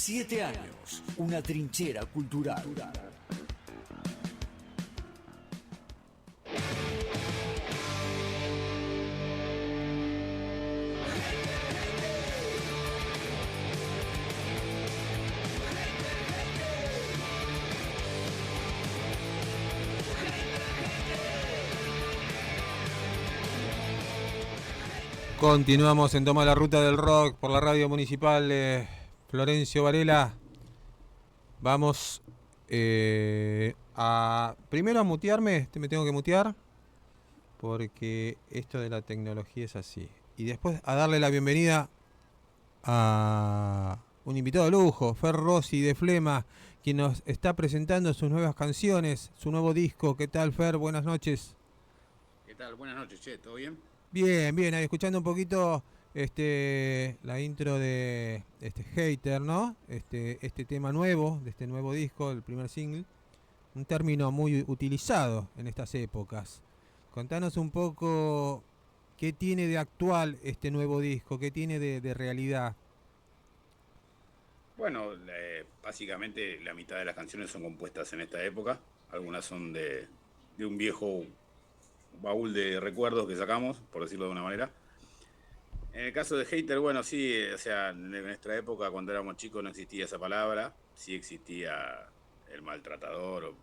7 años, una trinchera cultural. Continuamos en Toma la Ruta del Rock por la radio municipal de Florencio Varela. Vamos primero a mutearme, me tengo que mutear porque esto de la tecnología es así. Y después a darle la bienvenida a un invitado de lujo, Fer Rossi de Flema, quien nos está presentando sus nuevas canciones, su nuevo disco. ¿Qué tal, Fer? Buenas noches. ¿Qué tal? Buenas noches, che, ¿todo bien? Bien, bien, ahí escuchando un poquito la intro de Hater, ¿no? Este tema nuevo, de este nuevo disco, el primer single, un término muy utilizado en estas épocas. Contanos un poco qué tiene de actual este nuevo disco, qué tiene de realidad. Bueno, básicamente la mitad de las canciones son compuestas en esta época, algunas son de un viejo baúl de recuerdos que sacamos, por decirlo de una manera. En el caso de Hater, bueno, sí, o sea, en nuestra época, cuando éramos chicos, no existía esa palabra, sí existía el maltratador,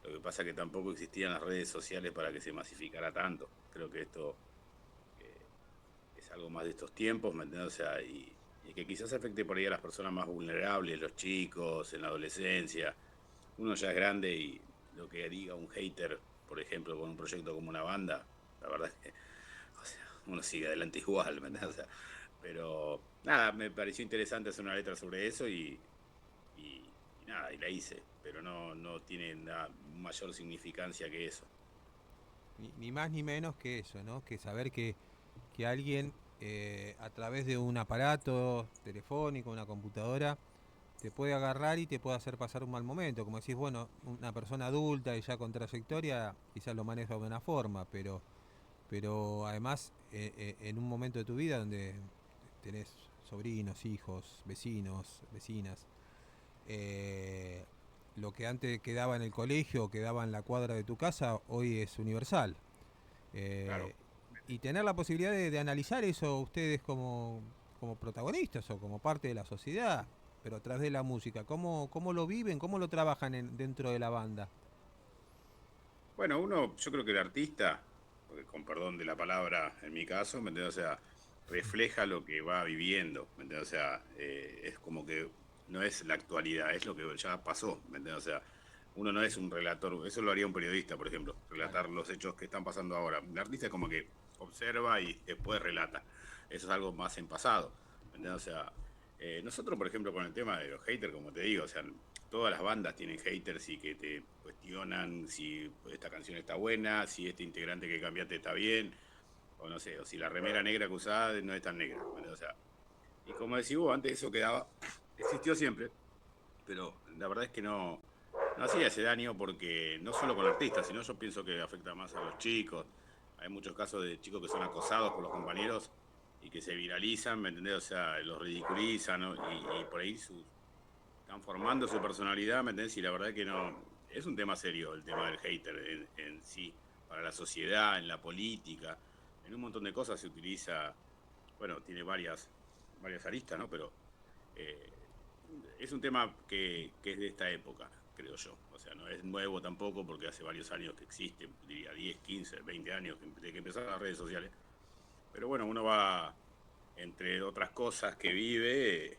lo que pasa es que tampoco existían las redes sociales para que se masificara tanto. Creo que esto es algo más de estos tiempos, ¿me entiendes? O sea, y que quizás afecte por ahí a las personas más vulnerables, los chicos, en la adolescencia. Uno ya es grande y lo que diga un hater, por ejemplo, con un proyecto como una banda, la verdad es que, o sea, uno sigue adelante igual, ¿me entiendes? O sea, pero nada, me pareció interesante hacer una letra sobre eso y nada, y la hice, pero no tiene nada, mayor significancia que eso. Ni más ni menos que eso, ¿no? Que saber que alguien a través de un aparato telefónico, una computadora, te puede agarrar y te puede hacer pasar un mal momento. Como decís, bueno, una persona adulta y ya con trayectoria quizás lo maneja de una forma, pero además en un momento de tu vida donde tenés sobrinos, hijos, vecinos, vecinas, eh, lo que antes quedaba en el colegio o quedaba en la cuadra de tu casa, hoy es universal. Claro. Eh, y tener la posibilidad de analizar eso ustedes como protagonistas o como parte de la sociedad, pero a través de la música, ¿cómo lo viven, cómo lo trabajan dentro de la banda? Bueno, yo creo que el artista, porque con perdón de la palabra en mi caso, ¿me entiendes? O sea, refleja lo que va viviendo, ¿me entiendes? O sea, es como que no es la actualidad, es lo que ya pasó, ¿me entiendes? O sea, uno no es un relator, eso lo haría un periodista, por ejemplo, Claro. relatar los hechos que están pasando ahora. El artista es como que observa y después relata. Eso es algo más en pasado, ¿me entiendes? O sea, nosotros, por ejemplo, con el tema de los haters, como te digo, o sea, todas las bandas tienen haters y que te cuestionan si esta canción está buena, si este integrante que cambiaste está bien, o no sé, o si la remera negra que usás no es tan negra. O sea, y como decís vos, antes eso quedaba, existió siempre, pero la verdad es que no hacía ese daño porque no solo con artistas, sino yo pienso que afecta más a los chicos. Hay muchos casos de chicos que son acosados por los compañeros y que se viralizan, ¿me entendés? O sea, los ridiculizan, ¿no? Y por ahí están formando su personalidad, ¿me entendés? Y la verdad que no, es un tema serio el tema del hater en sí, para la sociedad, en la política, en un montón de cosas se utiliza, bueno, tiene varias aristas, ¿no? Pero eh, es un tema que es de esta época, creo yo. O sea, no es nuevo tampoco porque hace varios años que existe, diría 10, 15, 20 años de que empezaron las redes sociales. Pero bueno, uno va, entre otras cosas que vive,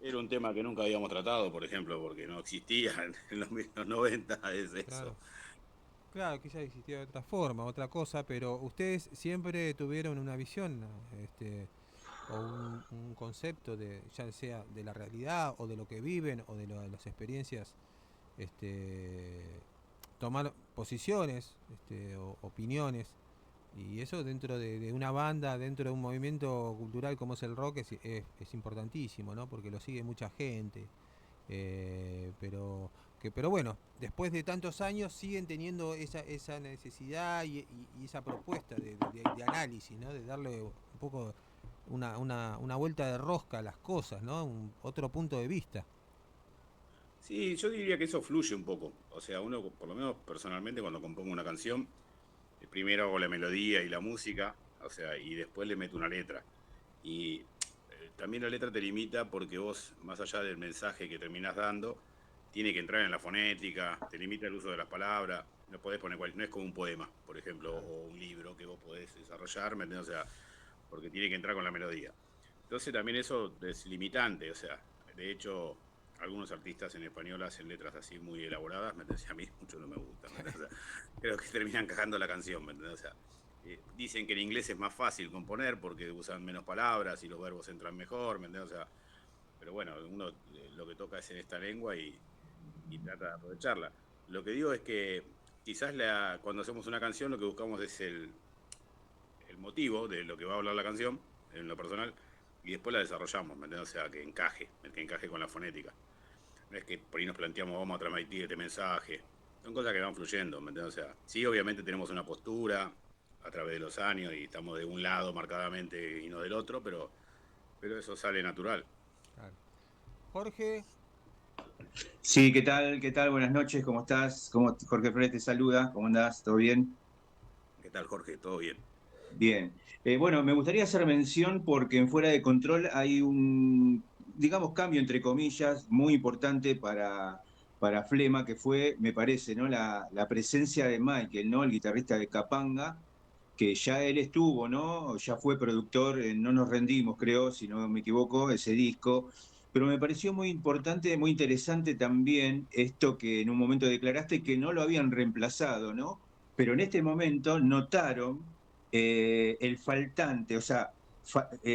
era un tema que nunca habíamos tratado, por ejemplo, porque no existía en los 90, es eso. Claro. Claro, quizás existía de otra forma, otra cosa, pero ustedes siempre tuvieron una visión, ¿no? O un concepto de, ya sea de la realidad o de lo que viven o de las experiencias, este, tomar posiciones, o opiniones, y eso dentro de una banda, dentro de un movimiento cultural como es el rock, es importantísimo, ¿no? Porque lo sigue mucha gente, pero bueno, después de tantos años siguen teniendo esa necesidad y esa propuesta de análisis, ¿no? De darle un poco una vuelta de rosca a las cosas, ¿no? Otro punto de vista. Sí, yo diría que eso fluye un poco. O sea, uno, por lo menos personalmente, cuando compongo una canción, primero hago la melodía y la música, o sea, y después le meto una letra. Y también la letra te limita porque vos, más allá del mensaje que terminás dando, tiene que entrar en la fonética, te limita el uso de las palabras, no podés poner no es como un poema, por ejemplo, o un libro que vos podés desarrollar, ¿me entendés? O sea, porque tiene que entrar con la melodía. Entonces también eso es limitante, o sea, de hecho, algunos artistas en español hacen letras así muy elaboradas, ¿me entendés? A mí mucho no me gusta, ¿me entendés? O sea, creo que terminan cagando la canción, ¿me entendés? O sea, dicen que en inglés es más fácil componer porque usan menos palabras y los verbos entran mejor, ¿me entendés? O sea, pero bueno, uno lo que toca es en esta lengua y trata de aprovecharla. Lo que digo es que quizás cuando hacemos una canción lo que buscamos es el motivo de lo que va a hablar la canción, en lo personal, y después la desarrollamos, ¿me entiendes? O sea, que encaje con la fonética. No es que por ahí nos planteamos, vamos a transmitir este mensaje. Son cosas que van fluyendo, ¿me entiendes? O sea, sí, obviamente tenemos una postura a través de los años y estamos de un lado marcadamente y no del otro, pero eso sale natural. Claro. Jorge, Sí, ¿qué tal? ¿Qué tal? Buenas noches, ¿cómo estás? Jorge Flores te saluda, ¿cómo andás? ¿Todo bien? ¿Qué tal, Jorge? ¿Todo bien? Bien. Bueno, me gustaría hacer mención porque en Fuera de Control hay un, digamos, cambio entre comillas muy importante para Flema, que fue, me parece, ¿no? La presencia de Michael, ¿no? El guitarrista de Capanga, que ya él estuvo, ¿no? Ya fue productor en No Nos Rendimos, creo, si no me equivoco, ese disco. Pero me pareció muy importante, muy interesante también esto que en un momento declaraste que no lo habían reemplazado, ¿no? Pero en este momento notaron el faltante, o sea,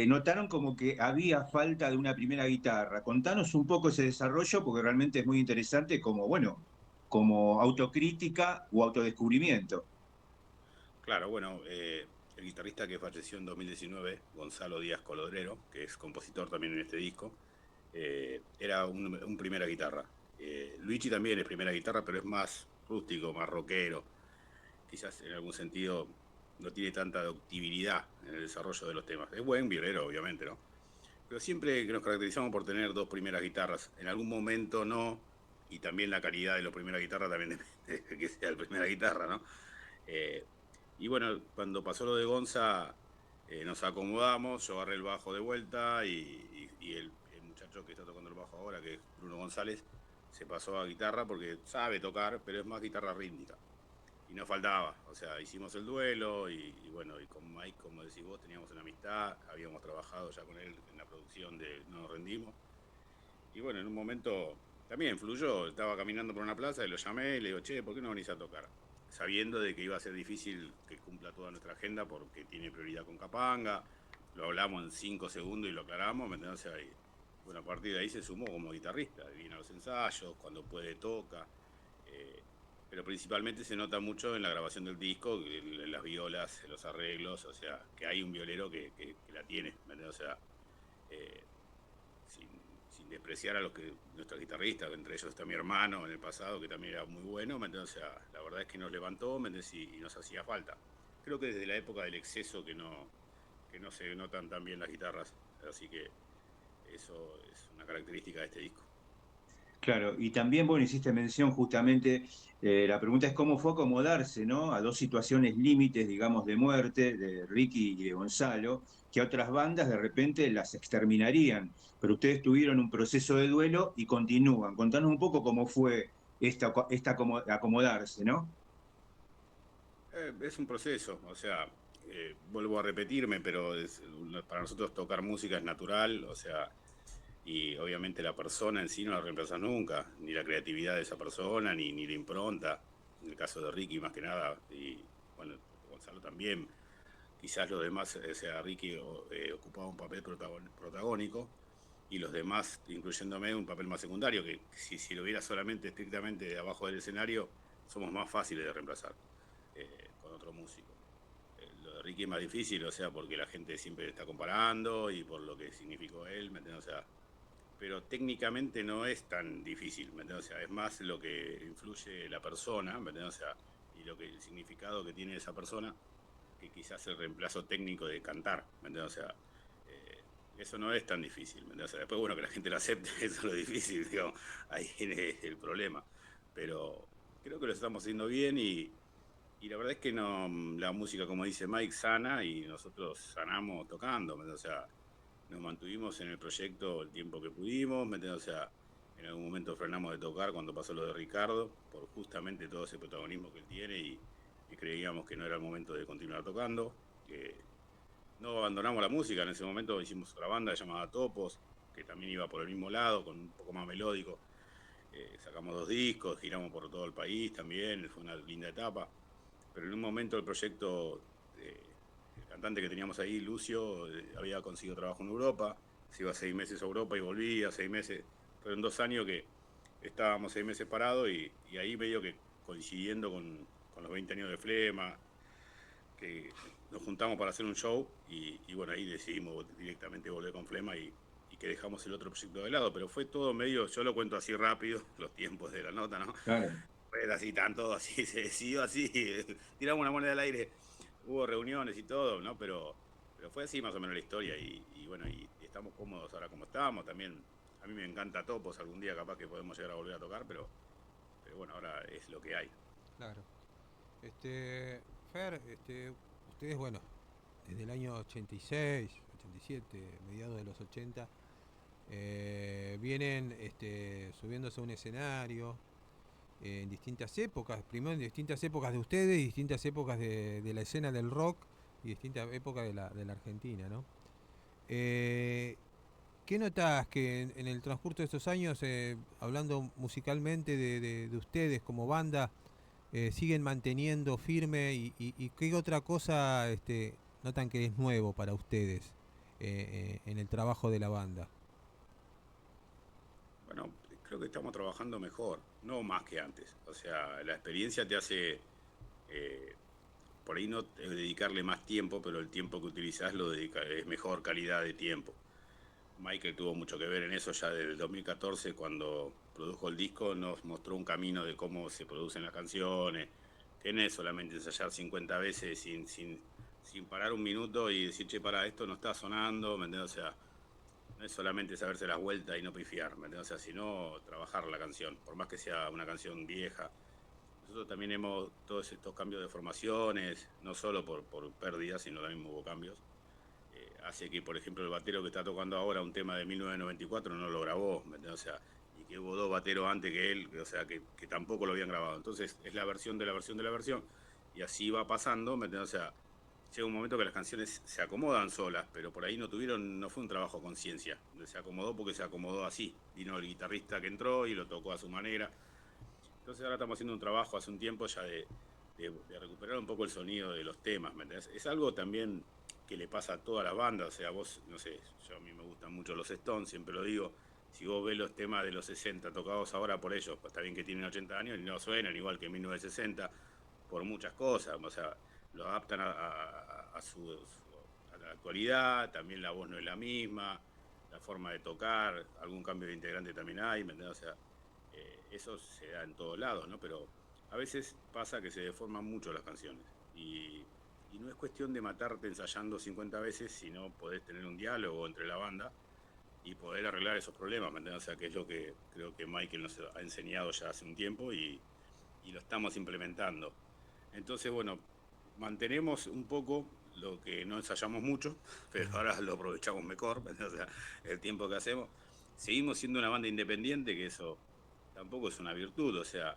notaron como que había falta de una primera guitarra. Contanos un poco ese desarrollo porque realmente es muy interesante como, bueno, como autocrítica o autodescubrimiento. Claro, bueno, el guitarrista que falleció en 2019, Gonzalo Díaz Colodrero, que es compositor también en este disco, era un primera guitarra. Luigi también es primera guitarra, pero es más rústico, más rockero. Quizás en algún sentido no tiene tanta ductibilidad en el desarrollo de los temas. Es buen violero, obviamente, ¿no? Pero siempre que nos caracterizamos por tener dos primeras guitarras. En algún momento no, y también la calidad de la primera guitarra también depende de que sea la primera guitarra, ¿no? Eh, y bueno, cuando pasó lo de Gonza, nos acomodamos, yo agarré el bajo de vuelta y el muchacho que está tocando el bajo ahora, que es Bruno González, se pasó a guitarra porque sabe tocar, pero es más guitarra rítmica. Y nos faltaba, o sea, hicimos el duelo y bueno, y con Mike, como decís vos, teníamos una amistad, habíamos trabajado ya con él en la producción de No Nos Rendimos. Y bueno, en un momento también fluyó, estaba caminando por una plaza y lo llamé y le digo, che, ¿por qué no venís a tocar? Sabiendo de que iba a ser difícil que cumpla toda nuestra agenda porque tiene prioridad con Capanga, lo hablamos en 5 segundos y lo aclaramos, ¿me entendés? Y bueno, a partir de ahí se sumó como guitarrista, viene a los ensayos, cuando puede toca, eh, pero principalmente se nota mucho en la grabación del disco, en las violas, en los arreglos, o sea, que hay un violero que la tiene, ¿me entendés? O sea, eh, sin, sin despreciar a los que nuestros guitarristas, entre ellos está mi hermano en el pasado, que también era muy bueno, ¿me entiendes? O sea, la verdad es que nos levantó, ¿me entiendes? Y nos hacía falta. Creo que desde la época del exceso que no se notan tan bien las guitarras, así que eso es una característica de este disco. Claro, y también, bueno, hiciste mención justamente, la pregunta es cómo fue acomodarse, ¿no? A dos situaciones límites, digamos, de muerte, de Ricky y de Gonzalo, que otras bandas de repente las exterminarían, pero ustedes tuvieron un proceso de duelo y continúan. Contanos un poco cómo fue acomodarse, ¿no? Es un proceso, o sea, vuelvo a repetirme, pero para nosotros tocar música es natural, o sea, y obviamente la persona en sí no la reemplazas nunca, ni la creatividad de esa persona, ni la impronta, en el caso de Ricky más que nada, y bueno, Gonzalo también, quizás los demás, o sea, Ricky ocupaba un papel protagónico, y los demás, incluyéndome, un papel más secundario, que si lo hubiera solamente estrictamente de abajo del escenario, somos más fáciles de reemplazar con otro músico. Lo de Ricky es más difícil, o sea, porque la gente siempre está comparando y por lo que significó él, ¿me entiendes? O sea, pero técnicamente no es tan difícil, ¿me entiendes? O sea, es más lo que influye la persona, ¿me entiendes? O sea, y lo que el significado que tiene esa persona que quizás el reemplazo técnico de cantar, ¿me entiendes? O sea, eso no es tan difícil, ¿me entiendes? Después, bueno, que la gente lo acepte, eso es lo difícil, digamos, ahí viene el problema. Pero creo que lo estamos haciendo bien y la verdad es que no, la música, como dice Mike, sana y nosotros sanamos tocando, ¿me entiendes? O sea, nos mantuvimos en el proyecto el tiempo que pudimos, ¿me entiendes? O sea, en algún momento frenamos de tocar cuando pasó lo de Ricardo, por justamente todo ese protagonismo que él tiene y creíamos que no era el momento de continuar tocando. No abandonamos la música, en ese momento hicimos otra banda llamada Topos, que también iba por el mismo lado, con un poco más melódico. Sacamos 2 discos, giramos por todo el país también, fue una linda etapa. Pero en un momento el proyecto, el cantante que teníamos ahí, Lucio, había conseguido trabajo en Europa, se iba 6 meses a Europa y volvía 6 meses. Fueron 2 años que estábamos 6 meses parados y ahí medio que coincidiendo con los 20 años de Flema, que nos juntamos para hacer un show y bueno, ahí decidimos directamente volver con Flema y que dejamos el otro proyecto de lado, pero fue todo medio, yo lo cuento así rápido, los tiempos de la nota, ¿no? Claro. Fue así, tanto así, se decidió así, tiramos una moneda al aire, hubo reuniones y todo, ¿no? Pero fue así más o menos la historia y bueno, y estamos cómodos ahora como estamos, también a mí me encanta Topos, algún día capaz que podemos llegar a volver a tocar, pero bueno, ahora es lo que hay. Claro. Fer, ustedes, bueno, desde el año 86, 87, mediados de los 80, vienen subiéndose a un escenario en distintas épocas, primero en distintas épocas de ustedes, distintas épocas de la escena del rock y distintas épocas de la Argentina, ¿no? ¿Qué notás que en el transcurso de estos años, hablando musicalmente de ustedes como banda, siguen manteniendo firme y qué otra cosa notan que es nuevo para ustedes en el trabajo de la banda? Bueno, creo que estamos trabajando mejor, no más que antes. O sea, la experiencia te hace, eh, por ahí no dedicarle más tiempo, pero el tiempo que utilizás es mejor calidad de tiempo. Michael tuvo mucho que ver en eso ya desde el 2014, cuando produjo el disco, nos mostró un camino de cómo se producen las canciones, que no es solamente ensayar 50 veces sin parar un minuto y decir, che, para, esto no está sonando, ¿me entiendes? O sea, no es solamente saberse las vueltas y no pifiar, ¿me entiendes? O sea, sino trabajar la canción, por más que sea una canción vieja. Nosotros también hemos todos estos cambios de formaciones, no solo por pérdidas, sino también hubo cambios. Hace que, por ejemplo, el batero que está tocando ahora un tema de 1994 no lo grabó, ¿me entiendes? O sea, y que hubo 2 bateros antes que él, o sea, que tampoco lo habían grabado. Entonces, es la versión de la versión de la versión, y así va pasando, ¿me entiendes? O sea, llega un momento que las canciones se acomodan solas, pero por ahí no fue un trabajo con ciencia, se acomodó porque se acomodó así. Vino el guitarrista que entró y lo tocó a su manera. Entonces ahora estamos haciendo un trabajo hace un tiempo ya de recuperar un poco el sonido de los temas, ¿me entendés? Es algo también que le pasa a todas las bandas, o sea, vos, no sé, a mí me gustan mucho los Stones, siempre lo digo, si vos ves los temas de los 60 tocados ahora por ellos, pues está bien que tienen 80 años y no suenan igual que en 1960 por muchas cosas, o sea, lo adaptan a la actualidad, también la voz no es la misma, la forma de tocar, algún cambio de integrante también hay, ¿me entendés? O sea, eso se da en todos lados, ¿no? Pero a veces pasa que se deforman mucho las canciones y no es cuestión de matarte ensayando 50 veces, sino podés tener un diálogo entre la banda y poder arreglar esos problemas, ¿me entiendes? O sea, que es lo que creo que Michael nos ha enseñado ya hace un tiempo y lo estamos implementando. Entonces, bueno, mantenemos un poco lo que no ensayamos mucho, pero ahora lo aprovechamos mejor, ¿me entiendes? O sea, el tiempo que hacemos. Seguimos siendo una banda independiente, que eso tampoco es una virtud, o sea,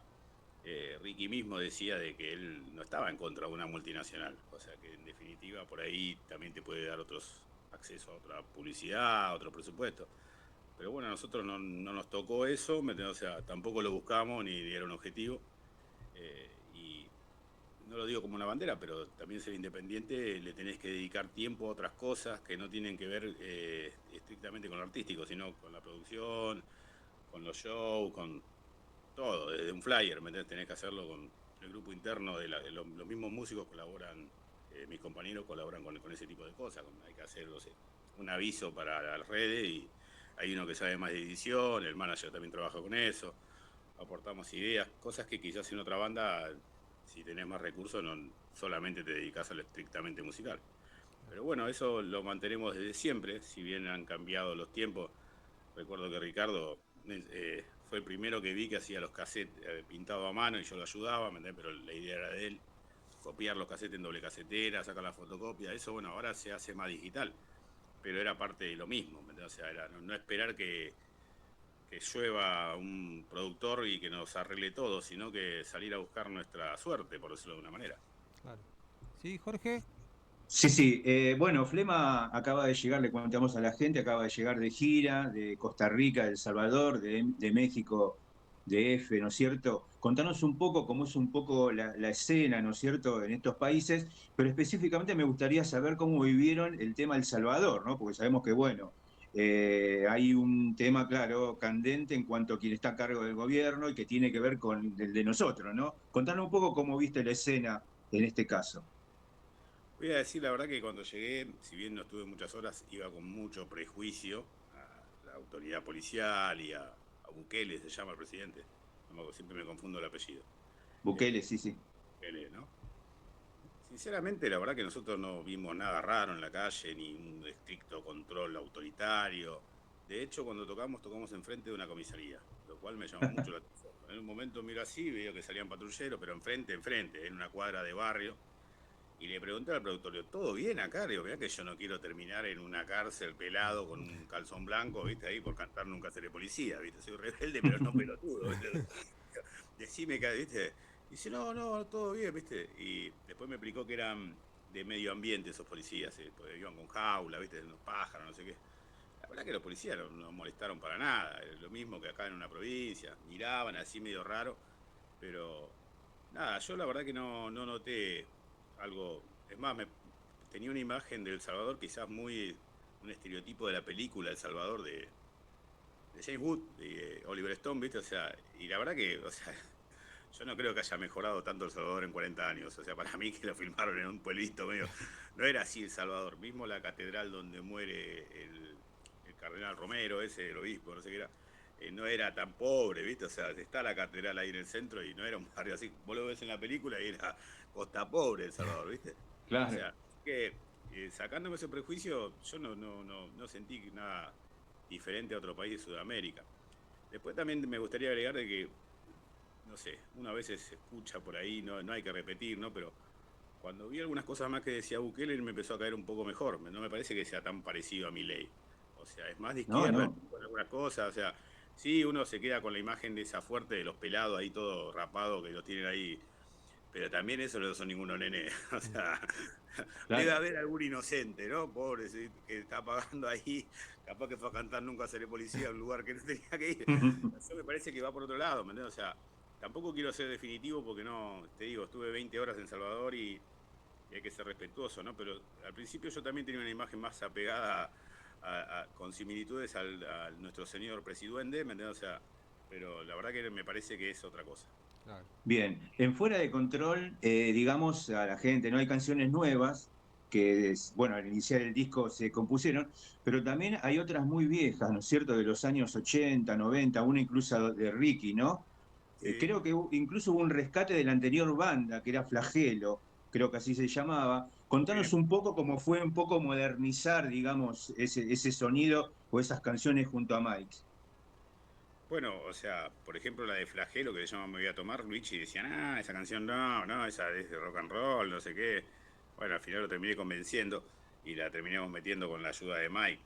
Ricky mismo decía de que él no estaba en contra de una multinacional, o sea que en definitiva por ahí también te puede dar otros acceso a otra publicidad, a otro presupuesto. Pero bueno, a nosotros no nos tocó eso, o sea, tampoco lo buscamos ni era un objetivo. Y no lo digo como una bandera, pero también ser independiente le tenés que dedicar tiempo a otras cosas que no tienen que ver estrictamente con lo artístico, sino con la producción, con los shows, con todo, desde un flyer, ¿me entendés? Tenés que hacerlo con el grupo interno, los mismos músicos colaboran, mis compañeros colaboran con ese tipo de cosas, hay que hacer, no sé, un aviso para las redes y hay uno que sabe más de edición, el manager también trabaja con eso, aportamos ideas, cosas que quizás en otra banda, si tenés más recursos, no solamente te dedicás a lo estrictamente musical. Pero bueno, eso lo mantenemos desde siempre, si bien han cambiado los tiempos. Recuerdo que Ricardo fue el primero que vi que hacía los cassettes pintados a mano y yo lo ayudaba, ¿me entendés? Pero la idea era de él, copiar los cassettes en doble casetera, sacar la fotocopia, eso bueno, ahora se hace más digital, pero era parte de lo mismo, ¿me entendés? O sea, era no esperar que llueva un productor y que nos arregle todo, sino que salir a buscar nuestra suerte, por decirlo de una manera. Claro. Sí, Jorge. Sí, sí. Bueno, Flema acaba de llegar, le contamos a la gente, acaba de llegar de gira, de Costa Rica, de El Salvador, de México, de F, ¿no es cierto? Contanos un poco cómo es un poco la escena, ¿no es cierto?, en estos países, pero específicamente me gustaría saber cómo vivieron el tema El Salvador, ¿no? Porque sabemos que, bueno, hay un tema, claro, candente en cuanto a quien está a cargo del gobierno y que tiene que ver con el de nosotros, ¿no? Contanos un poco cómo viste la escena en este caso. Voy a decir la verdad que cuando llegué, si bien no estuve muchas horas, iba con mucho prejuicio a la autoridad policial y a Bukele, se llama el presidente. Siempre me confundo el apellido. Bukele, sí, sí. Bukele, ¿no? Sinceramente, la verdad que nosotros no vimos nada raro en la calle, ni un estricto control autoritario. De hecho, cuando tocamos enfrente de una comisaría, lo cual me llamó mucho la atención. En un momento miro así, veo que salían patrulleros, pero enfrente, en una cuadra de barrio. Y le pregunté al productor, ¿todo bien acá? Le digo, mirá que yo no quiero terminar en una cárcel pelado con un calzón blanco, ¿viste? Ahí por cantar nunca seré policía, ¿viste? Soy rebelde, pero no pelotudo, ¿viste? Decime que, ¿viste? Dice, no, todo bien, ¿viste? Y después me explicó que eran de medio ambiente esos policías, porque iban con jaula, ¿viste? Unos pájaros, no sé qué. La verdad que los policías no molestaron para nada, lo mismo que acá en una provincia, miraban así medio raro, pero nada, yo la verdad que no noté algo, es más, tenía una imagen de El Salvador quizás muy, un estereotipo de la película El Salvador de James Wood, de Oliver Stone, ¿viste? O sea, y la verdad que, o sea, yo no creo que haya mejorado tanto El Salvador en 40 años, o sea, para mí que lo filmaron en un pueblito medio, no era así El Salvador, mismo la catedral donde muere el cardenal Romero, ese, el obispo, no sé qué era, no era tan pobre, ¿viste? O sea, está la catedral ahí en el centro y no era un barrio así. Vos lo ves en la película y era costa pobre El Salvador, ¿viste? O Claro. sea, que sacándome ese prejuicio, yo no sentí nada diferente a otro país de Sudamérica. Después también me gustaría agregar de que, no sé, una vez se escucha por ahí, no hay que repetir, ¿no? Pero cuando vi algunas cosas más que decía Bukele me empezó a caer un poco mejor. No me parece que sea tan parecido a Milei. O sea, es más de No, izquierda no. con algunas cosas. O sea, sí, uno se queda con la imagen de esa fuerte de los pelados ahí todo rapado que los tienen ahí. Pero también eso no son ninguno nene. O sea, debe Claro. haber algún inocente, ¿no? Pobre, ¿sí? Que está pagando ahí. Capaz que fue a cantar nunca seré policía a un lugar que no tenía que ir. Eso me parece que va por otro lado, ¿me entiendes? O sea, tampoco quiero ser definitivo porque no, te digo, estuve 20 horas en Salvador y hay que ser respetuoso, ¿no? Pero al principio yo también tenía una imagen más apegada con similitudes a nuestro señor presidente, ¿me entiendes? O sea, pero la verdad que me parece que es otra cosa. Claro. Bien, en Fuera de Control, digamos a la gente, no hay canciones nuevas que, bueno, al iniciar el disco se compusieron, pero también hay otras muy viejas, ¿no es cierto?, de los años 80, 90, una incluso de Ricky, ¿no? Sí, Creo que incluso hubo un rescate de la anterior banda, que era Flagelo, creo que así se llamaba. bien. Contanos un poco cómo fue un poco modernizar, digamos, ese sonido o esas canciones junto a Mike. Bueno, o sea, por ejemplo la de Flagelo que se llama Me voy a tomar, Luigi decían, esa canción no, esa es de rock and roll, no sé qué. Bueno, al final lo terminé convenciendo y la terminamos metiendo con la ayuda de Mike.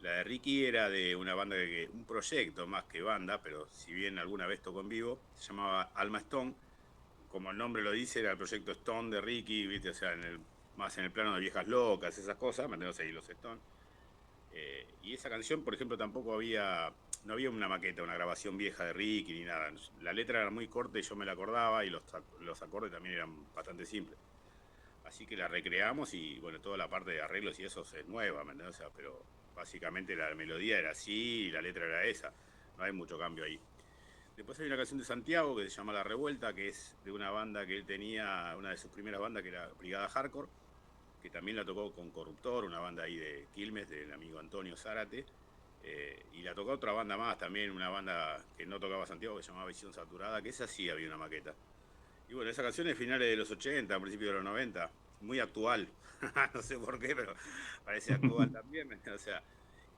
La de Ricky era de una banda, un proyecto más que banda, pero si bien alguna vez tocó en vivo, se llamaba Alma Stone. Como el nombre lo dice, era el proyecto Stone de Ricky, ¿viste? O sea, más en el plano de viejas locas, esas cosas, mantenemos ahí los Stone. Y esa canción, por ejemplo, no había una maqueta, una grabación vieja de Ricky ni nada. La letra era muy corta y yo me la acordaba y los acordes también eran bastante simples. Así que la recreamos y bueno, toda la parte de arreglos y eso es nueva, ¿me entiendes? O sea, pero básicamente la melodía era así y la letra era esa. No hay mucho cambio ahí. Después hay una canción de Santiago que se llama La Revuelta, que es de una banda que él tenía, una de sus primeras bandas que era Brigada Hardcore, que también la tocó con Corruptor, una banda ahí de Quilmes, del amigo Antonio Zárate, y la tocó otra banda más también, una banda que no tocaba Santiago, que se llamaba Visión Saturada, que esa sí había una maqueta. Y bueno, esa canción es finales de los 80, principios de los 90, muy actual, no sé por qué, pero parece actual también, o sea,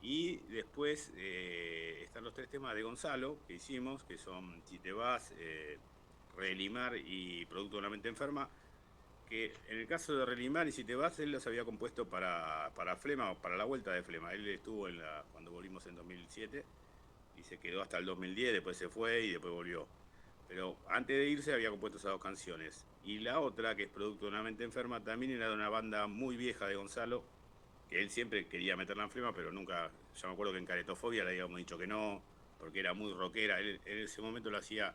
y después están los 3 temas de Gonzalo que hicimos, que son Si te vas, Relimar y Producto de una mente enferma, que en el caso de Relimar y Si te vas, él los había compuesto para Flema, para la vuelta de Flema. Él estuvo cuando volvimos en 2007 y se quedó hasta el 2010, después se fue y después volvió. Pero antes de irse había compuesto esas 2 canciones. Y la otra, que es Producto de una mente enferma, también era de una banda muy vieja de Gonzalo, que él siempre quería meterla en Flema, pero nunca, ya me acuerdo que en Caretofobia le habíamos dicho que no, porque era muy rockera. Él en ese momento lo hacía,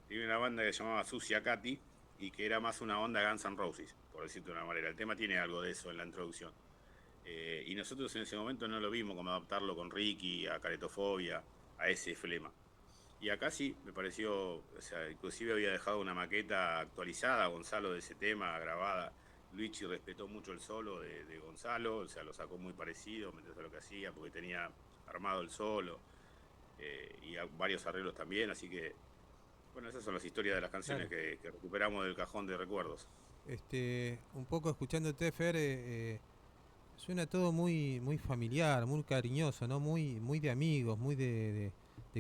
tenía una banda que se llamaba Sucia Katy, y que era más una onda Guns N' Roses, por decirte de una manera. El tema tiene algo de eso en la introducción. Y nosotros en ese momento no lo vimos como adaptarlo con Ricky, a Caretofobia, a ese Flema. Y acá sí, me pareció, o sea, inclusive había dejado una maqueta actualizada, Gonzalo, de ese tema, grabada. Luigi respetó mucho el solo de Gonzalo, o sea, lo sacó muy parecido, me entiendes, a lo que hacía, porque tenía armado el solo, y varios arreglos también, así que, bueno, esas son las historias de las canciones Claro. que recuperamos del cajón de recuerdos. Un poco escuchándote, Fer, suena todo muy, muy familiar, muy cariñoso, ¿no? Muy, muy de amigos, muy de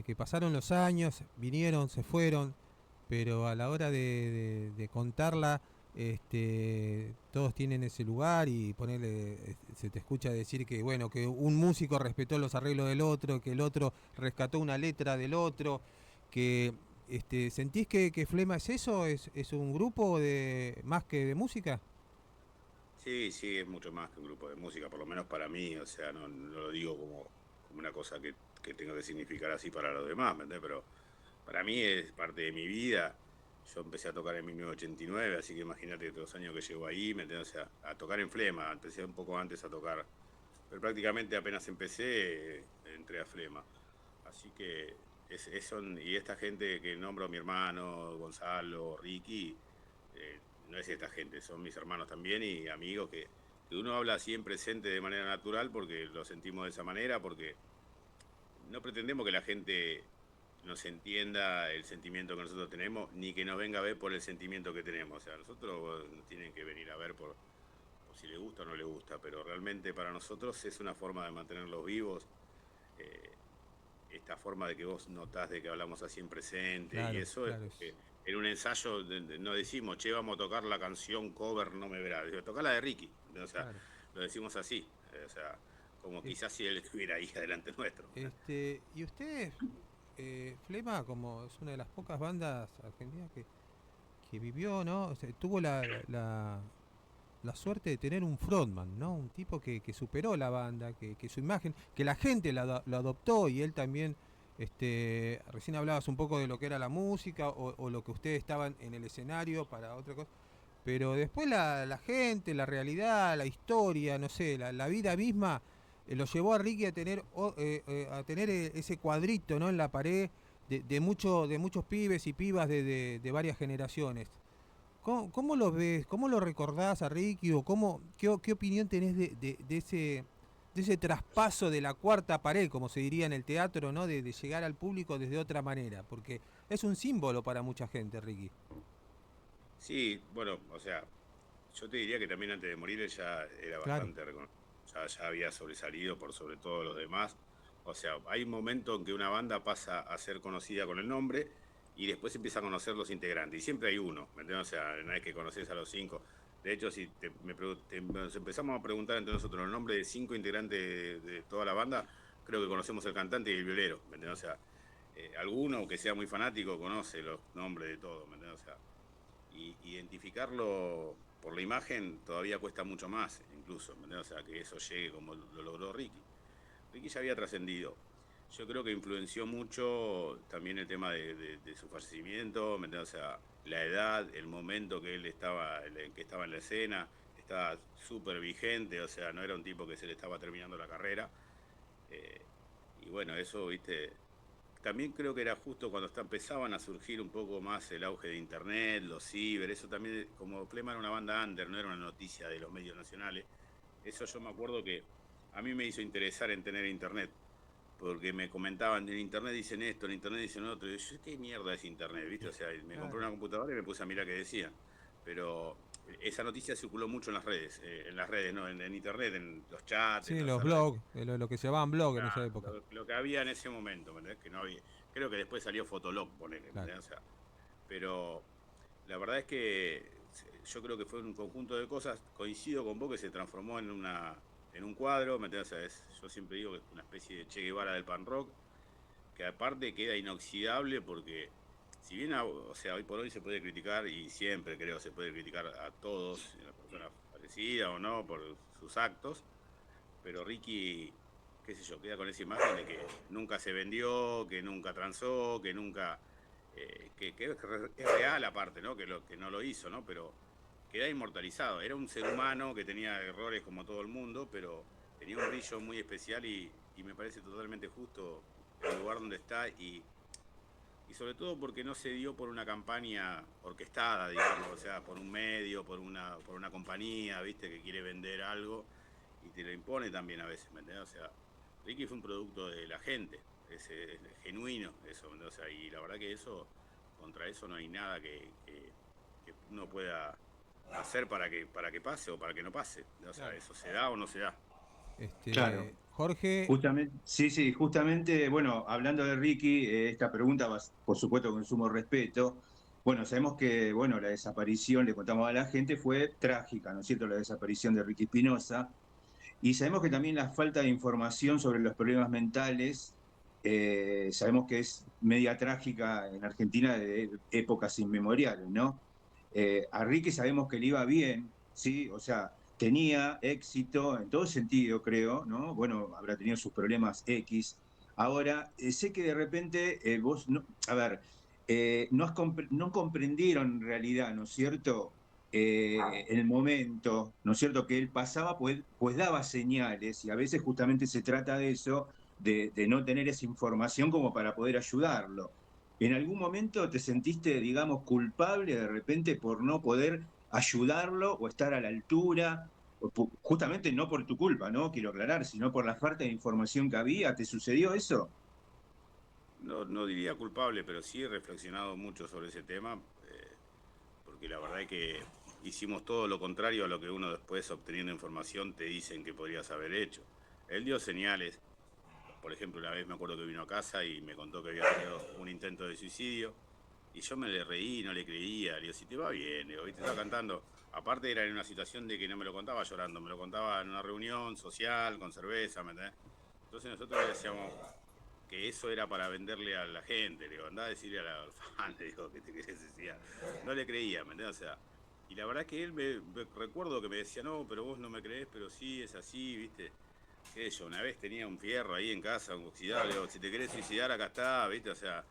que pasaron los años, vinieron, se fueron, pero a la hora de contarla, todos tienen ese lugar y ponerle, se te escucha decir que bueno, que un músico respetó los arreglos del otro, que el otro rescató una letra del otro, que ¿sentís que Flema es eso? ¿Es un grupo de más que de música? Sí, sí, es mucho más que un grupo de música, por lo menos para mí, o sea, no lo digo como una cosa que tenga que significar así para los demás, ¿me entiendes? Pero para mí es parte de mi vida. Yo empecé a tocar en 1989, así que imagínate todos los años que llevo ahí, ¿me entiendes? O sea, a tocar en Flema, empecé un poco antes a tocar, pero prácticamente apenas empecé, entré a Flema. Así que y esta gente que nombro, mi hermano, Gonzalo, Ricky, no es esta gente, son mis hermanos también y amigos que uno habla así en presente de manera natural porque lo sentimos de esa manera, porque no pretendemos que la gente nos entienda el sentimiento que nosotros tenemos, ni que nos venga a ver por el sentimiento que tenemos. O sea, nosotros nos tienen que venir a ver por si le gusta o no le gusta, pero realmente para nosotros es una forma de mantenerlos vivos. eh, Esta forma de que vos notás de que hablamos así en presente y Claro, eso es claro. porque en un ensayo no decimos, che, vamos a tocar la canción cover, no me verá. Digo, tocá la de Ricky. O sea, Claro. lo decimos así. O sea, como Eh, quizás si él estuviera ahí adelante nuestro. y ustedes, Flema, como es una de las pocas bandas argentinas que vivió, ¿no? O sea, tuvo la suerte de tener un frontman, ¿no? Un tipo que superó la banda, que su imagen, que la gente lo adoptó y él también, recién hablabas un poco de lo que era la música o lo que ustedes estaban en el escenario para otra cosa, pero después la gente, la realidad, la historia, no sé, la vida misma, lo llevó a Ricky a tener ese cuadrito, ¿no? En la pared de muchos pibes y pibas de varias generaciones. ¿Cómo lo ves? ¿Cómo lo recordás a Ricky? ¿O qué opinión tenés de ese traspaso de la cuarta pared, como se diría en el teatro, ¿no? De llegar al público desde otra manera? Porque es un símbolo para mucha gente, Ricky. Sí, bueno, o sea, yo te diría que también antes de morir él ya era Claro. bastante ya había sobresalido por sobre todo los demás. O sea, hay un momento en que una banda pasa a ser conocida con el nombre y después empieza a conocer los integrantes. Y siempre hay uno, ¿me entiendes? O sea, no es que conoces a los 5. De hecho, si nos empezamos a preguntar entre nosotros el nombre de 5 integrantes de toda la banda, creo que conocemos el cantante y el violero, ¿me entiendes? O sea, alguno que sea muy fanático conoce los nombres de todos, ¿me entiendes? O sea, y identificarlo por la imagen todavía cuesta mucho más, incluso, ¿me entiendes? O sea, que eso llegue como lo logró Ricky. Ricky ya había trascendido. Yo creo que influenció mucho también el tema de su fallecimiento, ¿me entiendes? O sea, la edad, el momento que él estaba, en que estaba en la escena, estaba súper vigente, o sea, no era un tipo que se le estaba terminando la carrera. eh, y bueno, eso, viste, también creo que era justo cuando empezaban a surgir un poco más el auge de internet, los ciber, eso también, como Flema era una banda under, no era una noticia de los medios nacionales, eso yo me acuerdo que a mí me hizo interesar en tener internet, porque me comentaban, en internet dicen esto, en internet dicen otro, y yo, ¿qué mierda es internet? ¿Viste? O sea, me compré Claro. una computadora y me puse a mirar qué decían. pero esa noticia circuló mucho en las redes, ¿no? En internet, en los chats, Sí, en los los... blogs, lo que se llamaban blog en esa Claro, época. lo que había en ese momento, ¿me entendés? Que no había, creo que después salió Fotolog, ponele, ¿me Claro. entendés? O sea, pero la verdad es que yo creo que fue un conjunto de cosas, coincido con vos, que se transformó en un cuadro, ¿me entendés? O sea, yo siempre digo que es una especie de Che Guevara del pan rock, que aparte queda inoxidable porque si bien, o sea, hoy por hoy se puede criticar, y siempre creo se puede criticar a todos, a la persona fallecida o no, por sus actos, pero Ricky, qué sé yo, queda con esa imagen de que nunca se vendió, que nunca transó, que nunca... que es real aparte, ¿no? Que no lo hizo, ¿no? Pero queda inmortalizado. Era un ser humano que tenía errores como todo el mundo, pero tenía un brillo muy especial y me parece totalmente justo el lugar donde está y sobre todo porque no se dio por una campaña orquestada, digamos, o sea, por un medio, por una compañía, ¿viste? Que quiere vender algo y te lo impone también a veces, ¿me entendés? O sea, Ricky fue un producto de la gente, es genuino eso, ¿me entendés? O sea, y la verdad que eso, contra eso no hay nada que uno pueda hacer para que pase o para que no pase. O sea, Claro. eso se da o no se da. Claro. Jorge, Justamente, sí, sí, justamente, bueno, hablando de Ricky, esta pregunta, por supuesto, con sumo respeto. Bueno, sabemos que, bueno, la desaparición, le contamos a la gente, fue trágica, ¿no es cierto? La desaparición de Ricky Espinosa. Y sabemos que también la falta de información sobre los problemas mentales, sabemos que es media trágica en Argentina de épocas inmemoriales, ¿no? A Ricky sabemos que le iba bien, ¿sí? O sea, tenía éxito en todo sentido, creo, ¿no? Bueno, habrá tenido sus problemas X. Ahora, sé que de repente vos, no, a ver, no comprendieron en realidad, ¿no es cierto? El momento, ¿no es cierto?, que él pasaba, pues daba señales, y a veces justamente se trata de eso, de no tener esa información como para poder ayudarlo. ¿En algún momento te sentiste, digamos, culpable de repente por no poder ayudarlo o estar a la altura? Justamente no por tu culpa, ¿no? Quiero aclarar, sino por la falta de información que había. ¿Te sucedió eso? No, no diría culpable, pero sí he reflexionado mucho sobre ese tema, porque la verdad es que hicimos todo lo contrario a lo que uno después, obteniendo información, te dicen que podrías haber hecho. Él dio señales. Por ejemplo, una vez me acuerdo que vino a casa y me contó que había tenido un intento de suicidio. Y yo me le reí, no le creía. Le digo, si te va bien, le digo, ¿viste? Estaba cantando. Aparte era en una situación de que no me lo contaba llorando, me lo contaba en una reunión social, con cerveza, ¿me entendés? Entonces nosotros le decíamos que eso era para venderle a la gente. Le digo, andá a decirle a la fan, le digo, que te querés suicidar. No le creía, ¿me entendés? O sea, y la verdad que él recuerdo que me decía, no, pero vos no me creés, pero sí, es así, ¿viste? Qué sé yo, una vez tenía un fierro ahí en casa, un oxidado, le digo, si te querés suicidar, acá está, ¿viste? O sea,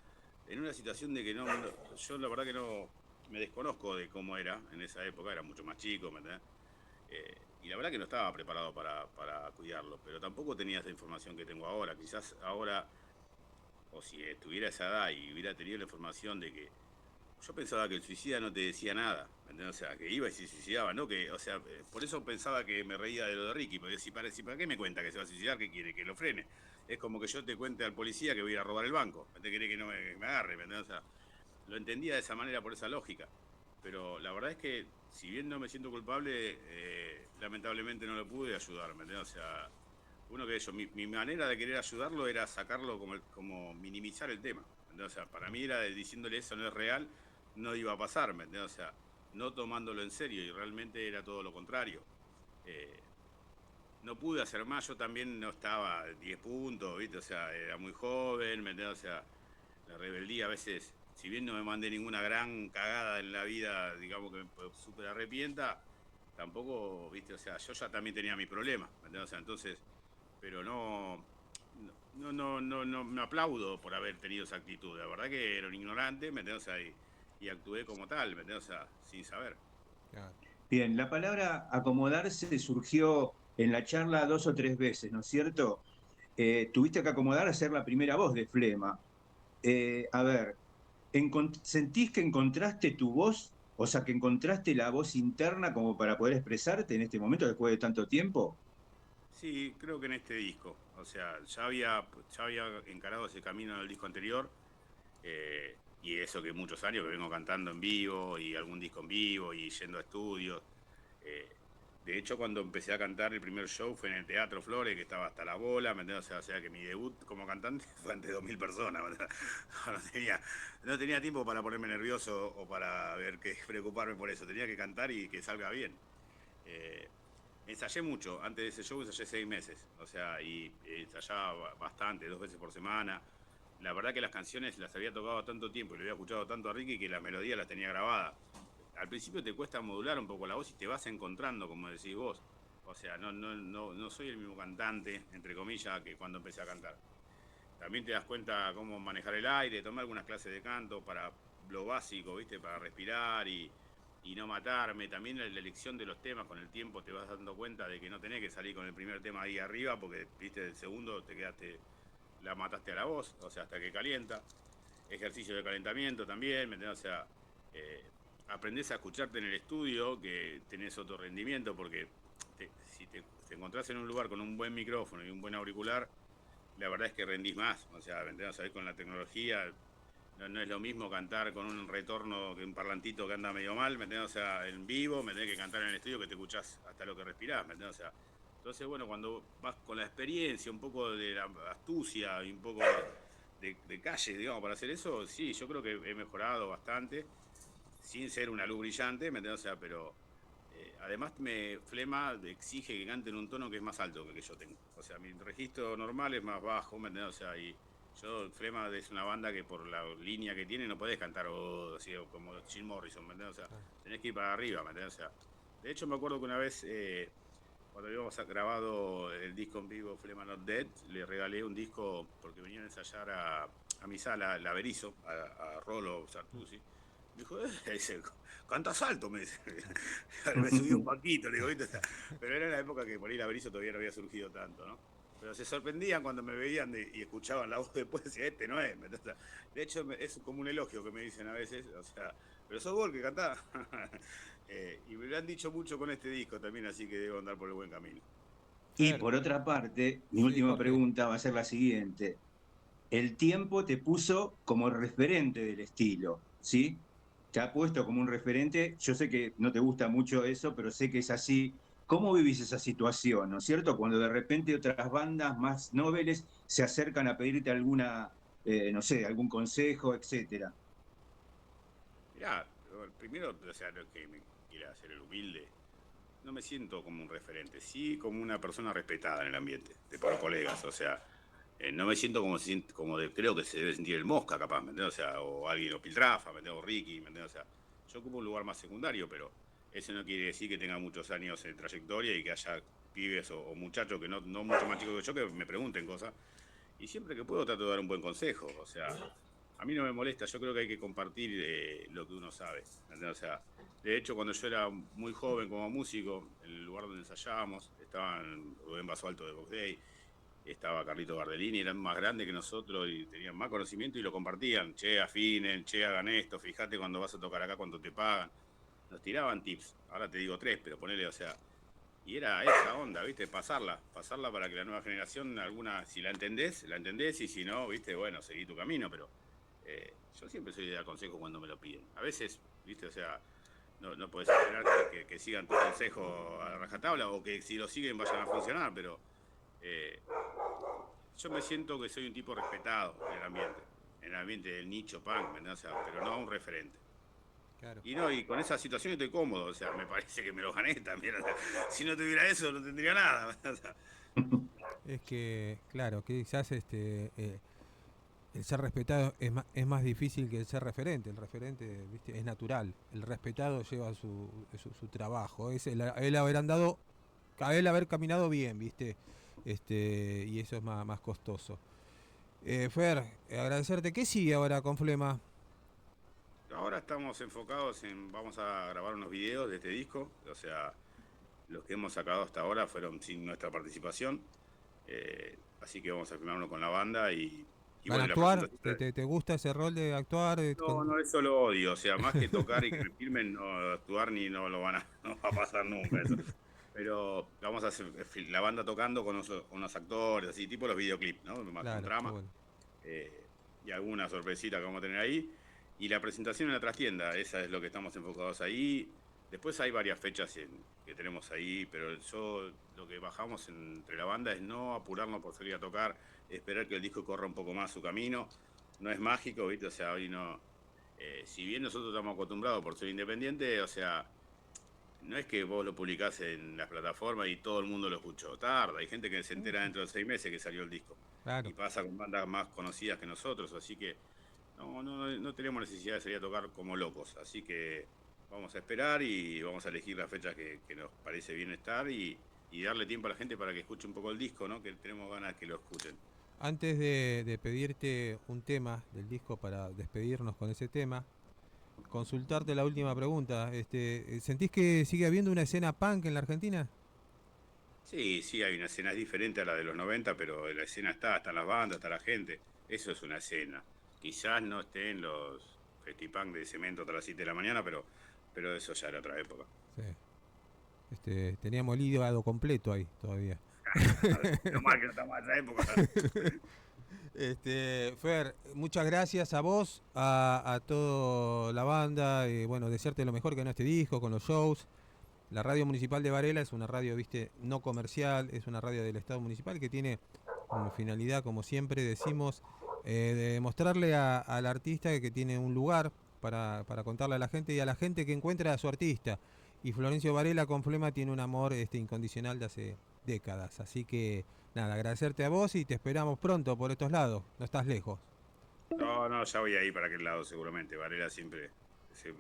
en una situación de que yo la verdad que no, me desconozco de cómo era en esa época, era mucho más chico, ¿me entendés? Y la verdad que no estaba preparado para cuidarlo, pero tampoco tenía esa información que tengo ahora. Quizás ahora, o si tuviera esa edad y hubiera tenido la información de que yo pensaba que el suicida no te decía nada, ¿me entendés? O sea, que iba y se suicidaba, ¿no? Que, o sea, por eso pensaba que me reía de lo de Ricky, porque si para qué me cuenta que se va a suicidar, ¿qué quiere? Que lo frene. Es como que yo te cuente al policía que voy a ir a robar el banco, ¿te quiere que no me agarre? ¿Me entendés? O sea, lo entendía de esa manera, por esa lógica. Pero la verdad es que, si bien no me siento culpable, lamentablemente no lo pude ayudar, ¿me entendés? O sea, uno que yo, mi manera de querer ayudarlo era sacarlo como minimizar el tema. ¿Entendés? O sea, para mí era diciéndole eso no es real, no iba a pasar, ¿me entendés? O sea, no tomándolo en serio y realmente era todo lo contrario. Eh, no pude hacer más, yo también no estaba 10 puntos, ¿viste? O sea, era muy joven, ¿me entendés? O sea, la rebeldía a veces, si bien no me mandé ninguna gran cagada en la vida, digamos que me súper arrepienta, tampoco, ¿viste? O sea, yo ya también tenía mi problema, ¿me entendés? O sea, entonces, pero no me aplaudo por haber tenido esa actitud. La verdad que era un ignorante, ¿me entendés? O sea, y actué como tal, ¿me entendés? O sea, sin saber. claro. Bien, la palabra acomodarse surgió en la charla 2 o 3 veces, ¿no es cierto? Tuviste que acomodar a ser la primera voz de Flema. A ver, ¿sentís que encontraste tu voz? O sea, que encontraste la voz interna como para poder expresarte en este momento después de tanto tiempo. Sí, creo que en este disco. O sea, ya había encarado ese camino en el disco anterior. y eso que muchos años que vengo cantando en vivo y algún disco en vivo y yendo a estudios. Eh, de hecho, cuando empecé a cantar el primer show fue en el Teatro Flores, que estaba hasta la bola, ¿me entiendes? O sea que mi debut como cantante fue ante 2000 personas. No tenía tiempo para ponerme nervioso o para ver que preocuparme por eso. Tenía que cantar y que salga bien. Eh, Ensayé mucho, antes de ese show ensayé 6 meses, o sea, y ensayaba bastante, 2 veces por semana. La verdad que las canciones las había tocado tanto tiempo y lo había escuchado tanto a Ricky que las melodías las tenía grabadas. Al principio te cuesta modular un poco la voz y te vas encontrando, como decís vos. O sea, no soy el mismo cantante, entre comillas, que cuando empecé a cantar. También te das cuenta cómo manejar el aire, tomar algunas clases de canto para lo básico, ¿viste? Para respirar y no matarme. También la elección de los temas con el tiempo te vas dando cuenta de que no tenés que salir con el primer tema ahí arriba porque, viste, el segundo te quedaste, la mataste a la voz, o sea, hasta que calienta. Ejercicio de calentamiento también, ¿me entendés? O sea, eh, aprendés a escucharte en el estudio, que tenés otro rendimiento, porque si te encontrás en un lugar con un buen micrófono y un buen auricular, la verdad es que rendís más. O sea, ¿me entendés? Con la tecnología no es lo mismo cantar con un retorno que un parlantito que anda medio mal, ¿me entendés? O sea, en vivo, me tenés que cantar en el estudio que te escuchás hasta lo que respirás, ¿me entendés? O sea, entonces, bueno, cuando vas con la experiencia, un poco de la astucia y un poco de calle, digamos, para hacer eso, sí, yo creo que he mejorado bastante, sin ser una luz brillante, ¿me entendés? O sea, pero además Flema exige que cante en un tono que es más alto que el que yo tengo. O sea, mi registro normal es más bajo, ¿me entendés? O sea, y Flema es una banda que por la línea que tiene no podés cantar así, como Jim Morrison, ¿me entendés? O sea, tenés que ir para arriba, ¿me entendés? O sea, de hecho me acuerdo que una vez, cuando habíamos grabado el disco en vivo Flema Not Dead, le regalé un disco porque venían a ensayar a mi sala, la Berizo, a Rolo Sartusi. Me dijo, dice, cantas alto, me dice. Me subió un poquito, le digo, ¿viste? O sea, pero era en la época que por ahí la Berizo todavía no había surgido tanto, ¿no? Pero se sorprendían cuando me veían y escuchaban la voz después, decían, este no es. O sea, de hecho, es como un elogio que me dicen a veces, o sea, pero sos vos el que cantás. Y me lo han dicho mucho con este disco también, así que debo andar por el buen camino. Y Fer, por otra parte, mi sí, última Jorge. pregunta va a ser la siguiente. El tiempo te puso como referente del estilo, ¿sí? Te ha puesto como un referente. Yo sé que no te gusta mucho eso, pero sé que es así. ¿Cómo vivís esa situación, no es cierto? Cuando de repente otras bandas más noveles se acercan a pedirte alguna, no sé, algún consejo, etcétera. Mirá, primero, o sea, lo que me quiera hacer el humilde, no me siento como un referente, sí como una persona respetada en el ambiente, de por colegas, o sea, no me siento creo que se debe sentir el Mosca, capaz, ¿me entiendes? O sea, o alguien, o Piltrafa, ¿me entiendes? O Ricky, ¿me entiendes? O sea, yo ocupo un lugar más secundario, pero eso no quiere decir que tenga muchos años en trayectoria y que haya pibes o muchachos que no mucho más chicos que yo que me pregunten cosas. Y siempre que puedo trato de dar un buen consejo, o sea, a mí no me molesta, yo creo que hay que compartir lo que uno sabe, ¿me entiendes? O sea, de hecho, cuando yo era muy joven como músico, en el lugar donde ensayábamos, estaban Rubén Basualto de Box Day, estaba Carlito Gardellini, eran más grandes que nosotros y tenían más conocimiento y lo compartían. Che, afinen, che, hagan esto, fíjate cuando vas a tocar acá cuánto te pagan. Nos tiraban tips, ahora te digo 3, pero ponele, o sea, y era esa onda, ¿viste? Pasarla para que la nueva generación, alguna, si la entendés, y si no, ¿viste? Bueno, seguí tu camino, pero yo siempre soy de dar consejo cuando me lo piden. A veces, ¿viste? O sea, no puedes esperar que sigan tu consejo a rajatabla o que si lo siguen vayan a funcionar, pero eh, yo me siento que soy un tipo respetado en el ambiente del nicho punk, ¿me entiendes? O sea, pero no un referente. Claro. Y no, y con esa situación estoy cómodo, o sea, me parece que me lo gané también. O sea, si no tuviera eso, no tendría nada. O sea, Es que, claro, quizás el ser respetado es más difícil que el ser referente. El referente, ¿viste? Es natural. El respetado lleva su trabajo. Es el haber andado, el haber caminado bien, ¿viste? Y eso es más costoso. Fer, agradecerte. ¿Qué sigue ahora con Flema? ahora estamos enfocados vamos a grabar unos videos de este disco, o sea, los que hemos sacado hasta ahora fueron sin nuestra participación, así que vamos a filmar uno con la banda y ¿Van a bueno, la actuar? presentación. ¿Te gusta ese rol de actuar? No, eso lo odio, o sea, más que tocar y que me filmen, no actuar ni no lo van a, no va a pasar nunca eso. Pero vamos a hacer la banda tocando con unos actores, así, tipo los videoclips, ¿no? Más con Claro, está trama. bueno. eh, y alguna sorpresita que vamos a tener ahí. Y la presentación en la trastienda, esa es lo que estamos enfocados ahí. Después hay varias fechas que tenemos ahí, pero lo que bajamos entre la banda es no apurarnos por salir a tocar, esperar que el disco corra un poco más su camino. No es mágico, ¿viste? O sea, hoy no... si bien nosotros estamos acostumbrados por ser independientes, o sea, no es que vos lo publicás en las plataformas y todo el mundo lo escuchó. Tarda, hay gente que se entera dentro de 6 meses que salió el disco. Claro. Y pasa con bandas más conocidas que nosotros, así que no tenemos necesidad de salir a tocar como locos. Así que vamos a esperar y vamos a elegir las fechas que nos parece bien estar y darle tiempo a la gente para que escuche un poco el disco, ¿no? Que tenemos ganas de que lo escuchen. Antes de pedirte un tema del disco para despedirnos con ese tema, consultarte la última pregunta. ¿Sentís que sigue habiendo una escena punk en la Argentina? Sí, hay una escena diferente a la de los 90, pero la escena están las bandas, está la gente. Eso es una escena. Quizás no estén los festipunk de cemento hasta las 7 de la mañana, pero eso ya era otra época. Sí. Teníamos el hígado completo ahí todavía. No mal que no estamos en esa época. Fer, muchas gracias a vos, a toda la banda, bueno, desearte lo mejor que en este disco, con los shows. La radio municipal de Varela es una radio, viste, no comercial, es una radio del Estado municipal que tiene como finalidad, como siempre decimos, de mostrarle al artista que tiene un lugar para contarle a la gente y a la gente que encuentra a su artista. Y Florencio Varela con Flema tiene un amor incondicional de hace décadas. Así que nada, agradecerte a vos y te esperamos pronto por estos lados. No estás lejos. No, ya voy ahí para aquel lado seguramente. Varela siempre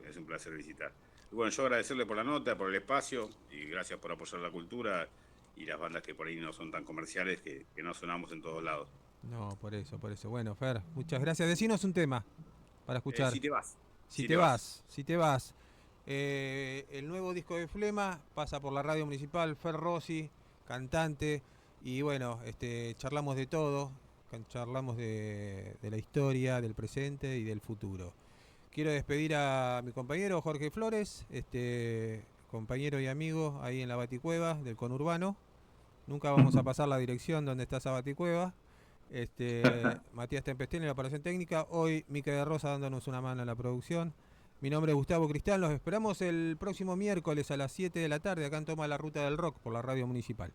es un placer visitar. Y bueno, yo agradecerle por la nota, por el espacio y gracias por apoyar la cultura y las bandas que por ahí no son tan comerciales que no sonamos en todos lados. No, por eso. Bueno, Fer, muchas gracias. Decinos un tema para escuchar. Si te vas. Si te vas. El nuevo disco de Flema pasa por la radio municipal, Fer Rossi, cantante, y bueno, charlamos de todo, charlamos de la historia, del presente y del futuro. Quiero despedir a mi compañero Jorge Flores, compañero y amigo ahí en la Baticueva del conurbano. Nunca vamos a pasar la dirección donde está esa Baticueva. Matías Tempestel en la operación técnica, hoy Mica de Rosa dándonos una mano en la producción. Mi nombre es Gustavo Cristal, nos esperamos el próximo miércoles a las 7 de la tarde acá en Toma la Ruta del Rock por la radio municipal.